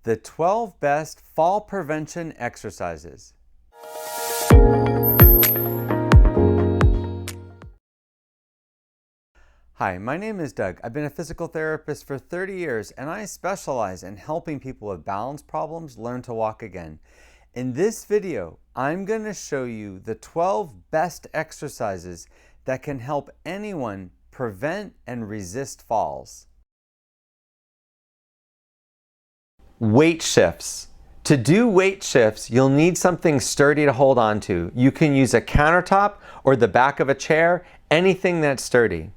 The 12 best fall prevention exercises. Hi, my name is Doug. I've been a physical therapist for 30 years and I specialize in helping people with balance problems learn to walk again. In this video, I'm going to show you the 12 best exercises that can help anyone prevent and resist falls. Weight shifts. To do weight shifts, you'll need something sturdy to hold on to. You can use a countertop or the back of a chair, anything that's sturdy.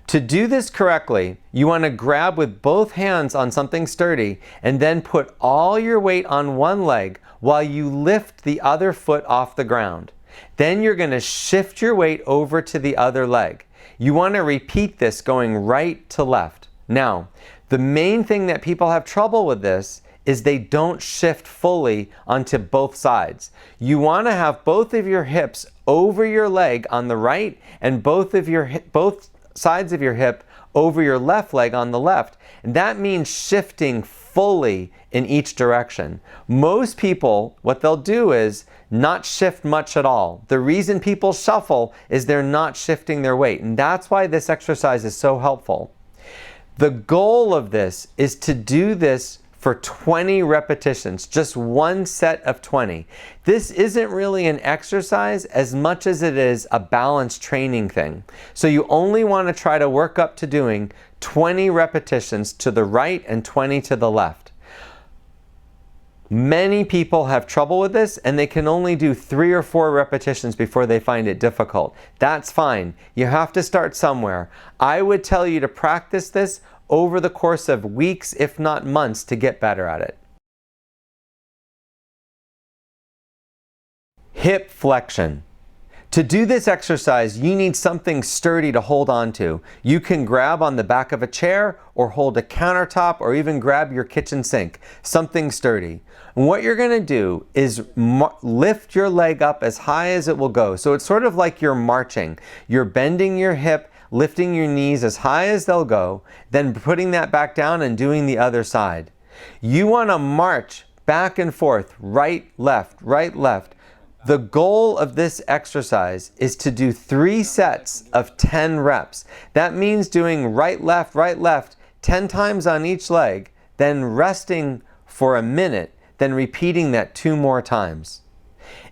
To do this correctly, you want to grab with both hands on something sturdy and then put all your weight on one leg while you lift the other foot off the ground. Then you're going to shift your weight over to the other leg. You want to repeat this going right to left. Now, the main thing that people have trouble with this is they don't shift fully onto both sides. You want to have both of your hips over your leg on the right and both sides of your hip over your left leg on the left. And that means shifting fully in each direction. Most people, what they'll do is not shift much at all. The reason people shuffle is they're not shifting their weight. And that's why this exercise is so helpful. The goal of this is to do this for 20 repetitions, just one set of 20. This isn't really an exercise as much as it is a balance training thing. So you only want to try to work up to doing 20 repetitions to the right and 20 to the left. Many people have trouble with this and they can only do 3 or 4 repetitions before they find it difficult. That's fine. You have to start somewhere. I would tell you to practice this over the course of weeks, if not months, to get better at it. Hip flexion. To do this exercise, you need something sturdy to hold on to. You can grab on the back of a chair or hold a countertop or even grab your kitchen sink, something sturdy. And what you're going to do is lift your leg up as high as it will go. So it's sort of like you're marching. You're bending your hip, lifting your knees as high as they'll go, then putting that back down and doing the other side. You want to march back and forth, right, left, right, left. The goal of this exercise is to do 3 sets of 10 reps. That means doing right, left, 10 times on each leg, then resting for a minute, then repeating that 2 more times.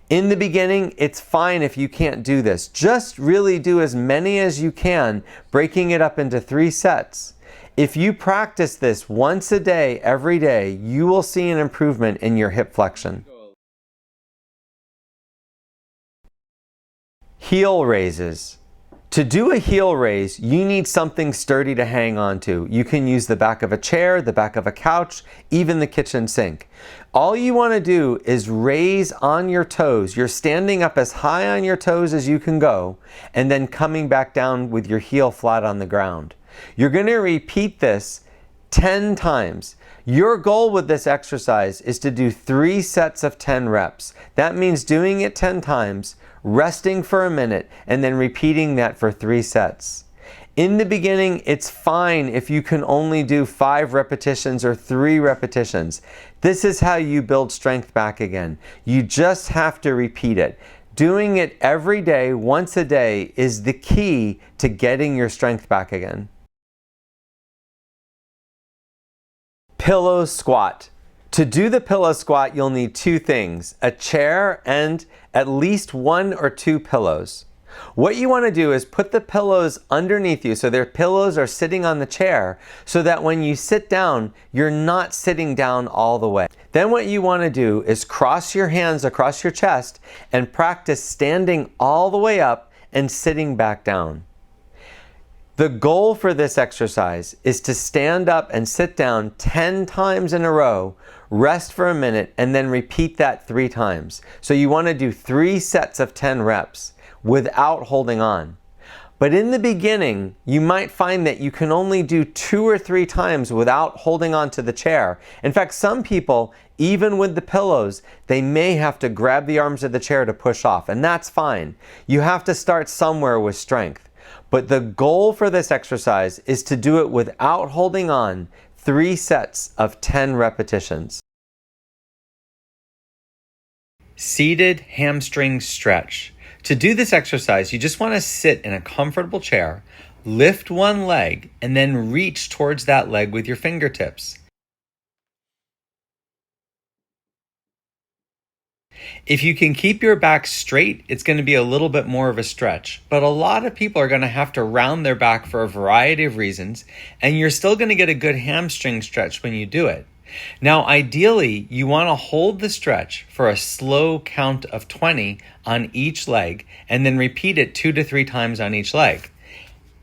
In the beginning, it's fine if you can't do this. Just really do as many as you can, breaking it up into 3 sets. If you practice this once a day, every day, you will see an improvement in your hip flexion. Heel raises. To do a heel raise, you need something sturdy to hang on to. You can use the back of a chair, the back of a couch, even the kitchen sink. All you want to do is raise on your toes. You're standing up as high on your toes as you can go, and then coming back down with your heel flat on the ground. You're going to repeat this 10 times. Your goal with this exercise is to do 3 sets of 10 reps. That means doing it 10 times, resting for a minute, and then repeating that for 3 sets. In the beginning, it's fine if you can only do 5 repetitions or 3 repetitions. This is how you build strength back again. You just have to repeat it. Doing it every day, once a day, is the key to getting your strength back again. Pillow squat. To do the pillow squat, you'll need 2 things, a chair and at least 1 or 2 pillows. What you want to do is put the pillows underneath you so their pillows are sitting on the chair so that when you sit down, you're not sitting down all the way. Then what you want to do is cross your hands across your chest and practice standing all the way up and sitting back down. The goal for this exercise is to stand up and sit down 10 times in a row, rest for a minute, and then repeat that 3 times. So you want to do 3 sets of 10 reps without holding on. But in the beginning, you might find that you can only do 2 or 3 times without holding on to the chair. In fact, some people, even with the pillows, they may have to grab the arms of the chair to push off, and that's fine. You have to start somewhere with strength. But the goal for this exercise is to do it without holding on 3 sets of 10 repetitions. Seated hamstring stretch. To do this exercise, you just want to sit in a comfortable chair, lift one leg, and then reach towards that leg with your fingertips. If you can keep your back straight, it's going to be a little bit more of a stretch, but a lot of people are going to have to round their back for a variety of reasons, and you're still going to get a good hamstring stretch when you do it. Now, ideally, you want to hold the stretch for a slow count of 20 on each leg, and then repeat it 2 to 3 times on each leg.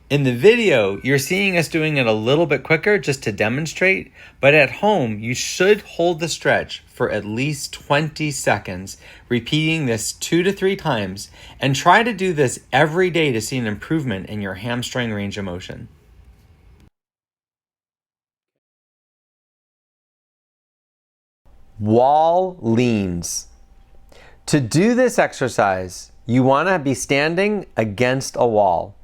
In the video, you're seeing us doing it a little bit quicker just to demonstrate, but at home, you should hold the stretch for at least 20 seconds, repeating this 2 to 3 times, and try to do this every day to see an improvement in your hamstring range of motion. Wall leans. To do this exercise, you want to be standing against a wall.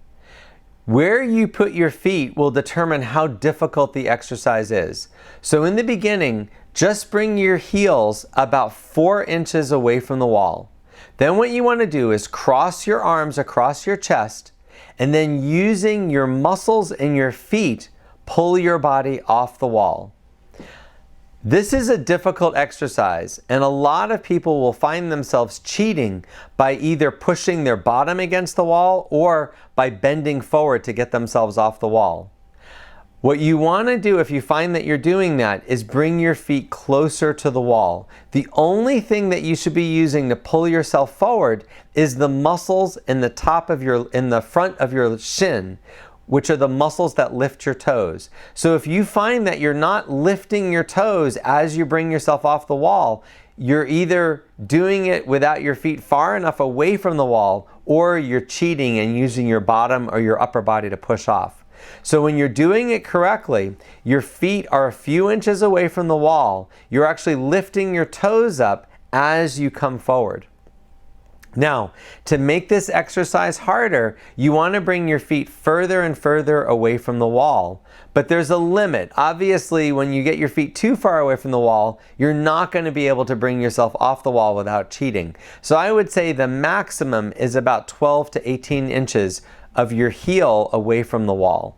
Where you put your feet will determine how difficult the exercise is. So in the beginning, just bring your heels about 4 inches away from the wall. Then what you want to do is cross your arms across your chest, and then using your muscles in your feet, pull your body off the wall. This is a difficult exercise, and a lot of people will find themselves cheating by either pushing their bottom against the wall or by bending forward to get themselves off the wall. What you want to do if you find that you're doing that is bring your feet closer to the wall. The only thing that you should be using to pull yourself forward is the muscles in the front of your shin, which are the muscles that lift your toes. So if you find that you're not lifting your toes as you bring yourself off the wall, you're either doing it without your feet far enough away from the wall, or you're cheating and using your bottom or your upper body to push off. So when you're doing it correctly, your feet are a few inches away from the wall. You're actually lifting your toes up as you come forward. Now, to make this exercise harder, you want to bring your feet further and further away from the wall. But there's a limit. Obviously, when you get your feet too far away from the wall, you're not going to be able to bring yourself off the wall without cheating. So I would say the maximum is about 12 to 18 inches of your heel away from the wall.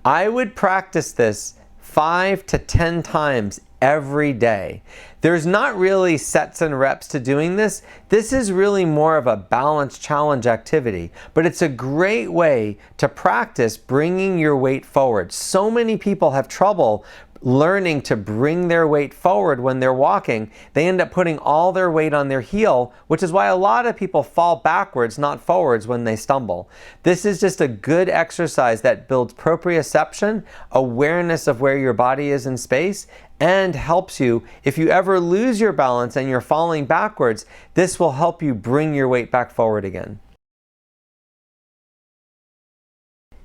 I would practice this 5 to 10 times every day. There's not really sets and reps to doing this. This is really more of a balance challenge activity, but it's a great way to practice bringing your weight forward. So many people have trouble learning to bring their weight forward when they're walking. They end up putting all their weight on their heel, which is why a lot of people fall backwards, not forwards, when they stumble. This is just a good exercise that builds proprioception, awareness of where your body is in space, and helps you, if you ever lose your balance and you're falling backwards, this will help you bring your weight back forward again.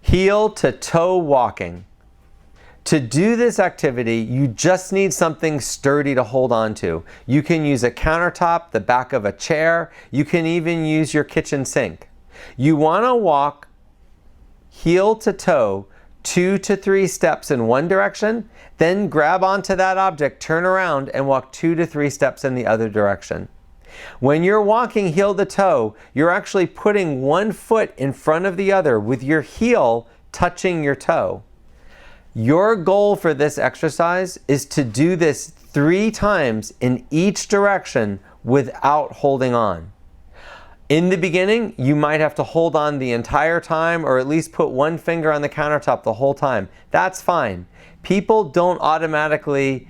Heel to toe walking. To do this activity, you just need something sturdy to hold on to. You can use a countertop, the back of a chair. You can even use your kitchen sink. You want to walk heel to toe 2 to 3 steps in one direction, then grab onto that object, turn around, and walk 2 to 3 steps in the other direction. When you're walking heel to toe, you're actually putting one foot in front of the other with your heel touching your toe. Your goal for this exercise is to do this 3 times in each direction without holding on. In the beginning, you might have to hold on the entire time, or at least put one finger on the countertop the whole time. That's fine. People aren't automatically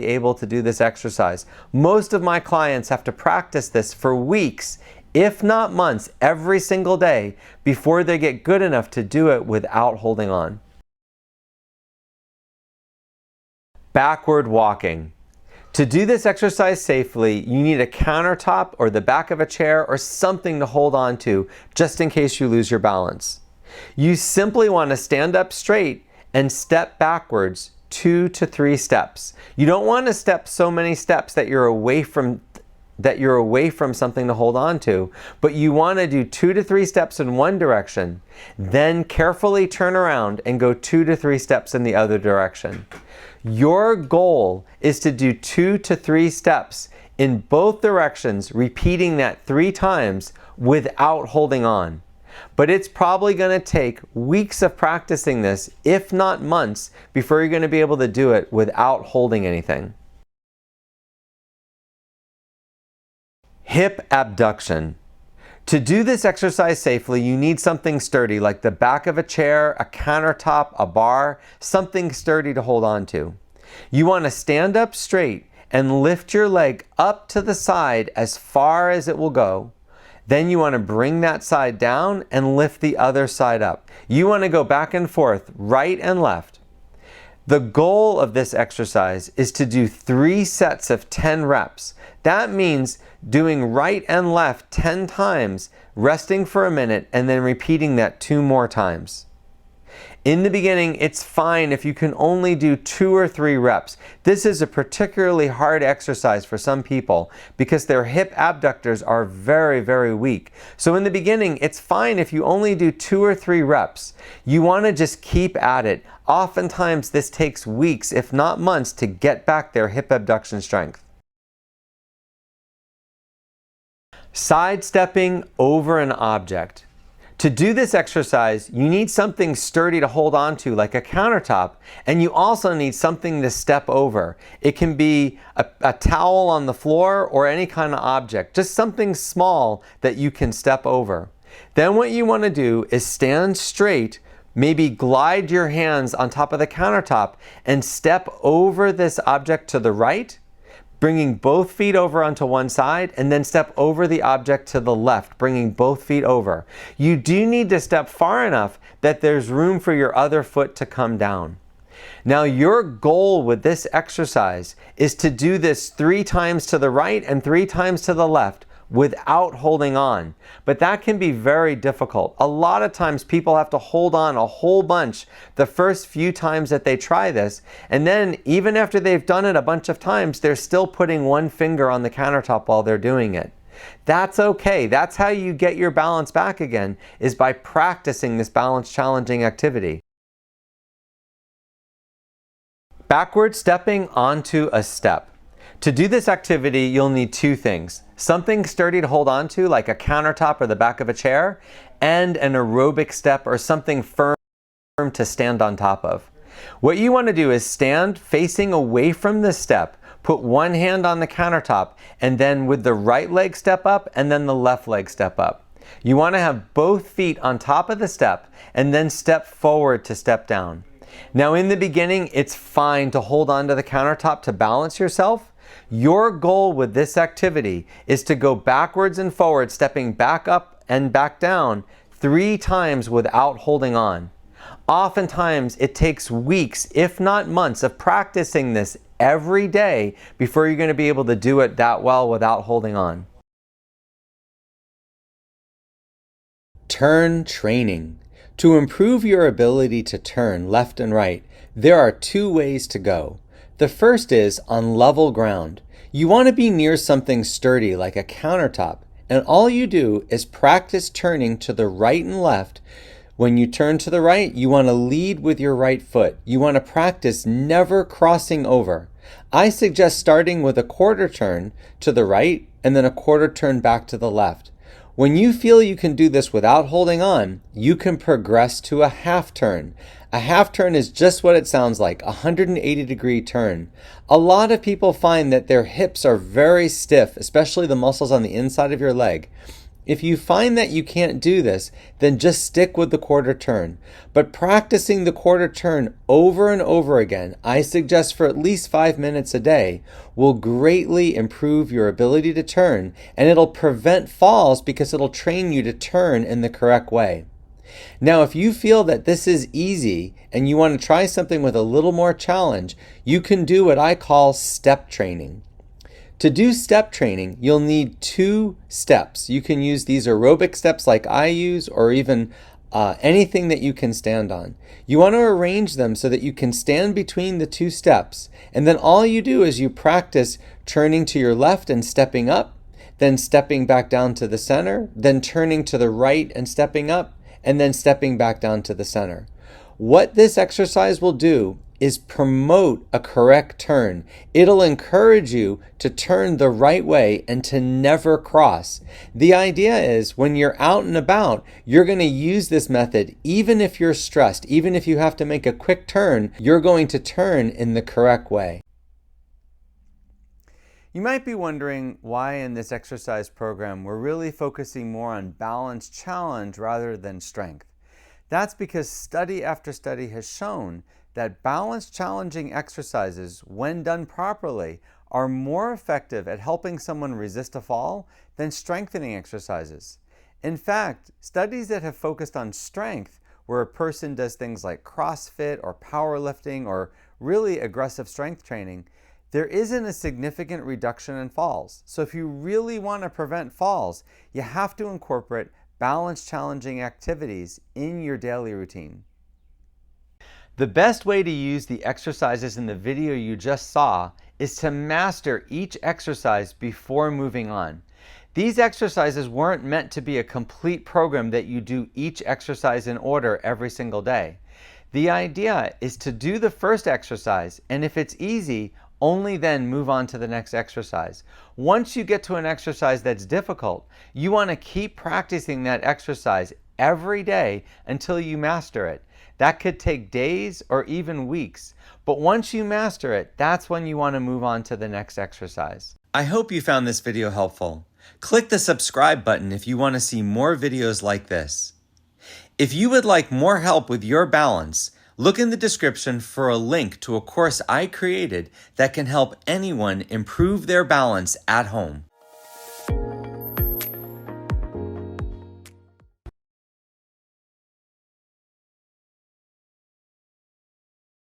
able to do this exercise. Most of my clients have to practice this for weeks, if not months, every single day before they get good enough to do it without holding on. Backward walking. To do this exercise safely, you need a countertop or the back of a chair or something to hold on to just in case you lose your balance. You simply want to stand up straight and step backwards 2 to 3 steps. You don't want to step so many steps that you're away from that you're away from something to hold on to, but you want to do 2 to 3 steps in one direction, then carefully turn around and go 2 to 3 steps in the other direction. Your goal is to do 2 to 3 steps in both directions, repeating that 3 times without holding on. But it's probably going to take weeks of practicing this, if not months, before you're going to be able to do it without holding anything. Hip abduction. To do this exercise safely, you need something sturdy like the back of a chair, a countertop, a bar, something sturdy to hold on to. You want to stand up straight and lift your leg up to the side as far as it will go. Then you want to bring that side down and lift the other side up. You want to go back and forth, right and left. The goal of this exercise is to do 3 sets of 10 reps. That means doing right and left 10 times, resting for a minute, and then repeating that 2 more times. In the beginning, it's fine if you can only do 2 or 3 reps. This is a particularly hard exercise for some people because their hip abductors are very, very weak. So in the beginning, it's fine if you only do 2 or 3 reps. You want to just keep at it. Oftentimes, this takes weeks, if not months, to get back their hip abduction strength. Sidestepping over an object. To do this exercise, you need something sturdy to hold on to, like a countertop, and you also need something to step over. It can be a towel on the floor or any kind of object, just something small that you can step over. Then what you want to do is stand straight, maybe glide your hands on top of the countertop and step over this object to the right, bringing both feet over onto one side, and then step over the object to the left, bringing both feet over. You do need to step far enough that there's room for your other foot to come down. Now, your goal with this exercise is to do this 3 times to the right and 3 times to the left without holding on. But that can be very difficult. A lot of times people have to hold on a whole bunch the first few times that they try this, and then even after they've done it a bunch of times, they're still putting one finger on the countertop while they're doing it. That's okay. That's how you get your balance back again, is by practicing this balance challenging activity. Backward stepping onto a step. To do this activity, you'll need 2 things. Something sturdy to hold on to, like a countertop or the back of a chair, and an aerobic step or something firm to stand on top of. What you want to do is stand facing away from the step, put one hand on the countertop, and then with the right leg step up and then the left leg step up. You want to have both feet on top of the step and then step forward to step down. Now in the beginning, it's fine to hold on to the countertop to balance yourself. Your goal with this activity is to go backwards and forward, stepping back up and back down 3 times without holding on. Oftentimes, it takes weeks, if not months, of practicing this every day before you're going to be able to do it that well without holding on. Turn training. To improve your ability to turn left and right, there are 2 ways to go. The first is on level ground. You want to be near something sturdy like a countertop, and all you do is practice turning to the right and left. When you turn to the right, you want to lead with your right foot. You want to practice never crossing over. I suggest starting with a quarter turn to the right and then a quarter turn back to the left. When you feel you can do this without holding on, you can progress to a half turn. A half turn is just what it sounds like, a 180-degree turn. A lot of people find that their hips are very stiff, especially the muscles on the inside of your leg. If you find that you can't do this, then just stick with the quarter turn. But practicing the quarter turn over and over again, I suggest for at least 5 minutes a day, will greatly improve your ability to turn, and it'll prevent falls because it'll train you to turn in the correct way. Now, if you feel that this is easy and you want to try something with a little more challenge, you can do what I call step training. To do step training, you'll need 2 steps. You can use these aerobic steps like I use, or even anything that you can stand on. You want to arrange them so that you can stand between the 2 steps. And then all you do is you practice turning to your left and stepping up, then stepping back down to the center, then turning to the right and stepping up, and then stepping back down to the center. What this exercise will do is promote a correct turn. It'll encourage you to turn the right way and to never cross. The idea is when you're out and about, you're going to use this method even if you're stressed, even if you have to make a quick turn, you're going to turn in the correct way. You might be wondering why in this exercise program we're really focusing more on balance challenge rather than strength. That's because study after study has shown that balance challenging exercises, when done properly, are more effective at helping someone resist a fall than strengthening exercises. In fact, studies that have focused on strength, where a person does things like CrossFit or powerlifting or really aggressive strength training, there isn't a significant reduction in falls. So if you really want to prevent falls, you have to incorporate balance challenging activities in your daily routine. The best way to use the exercises in the video you just saw is to master each exercise before moving on. These exercises weren't meant to be a complete program that you do each exercise in order every single day. The idea is to do the first exercise, and if it's easy, only then move on to the next exercise. Once you get to an exercise that's difficult, you want to keep practicing that exercise every day until you master it. That could take days or even weeks, but once you master it, that's when you want to move on to the next exercise. I hope you found this video helpful. Click the subscribe button if you want to see more videos like this. If you would like more help with your balance, look in the description for a link to a course I created that can help anyone improve their balance at home.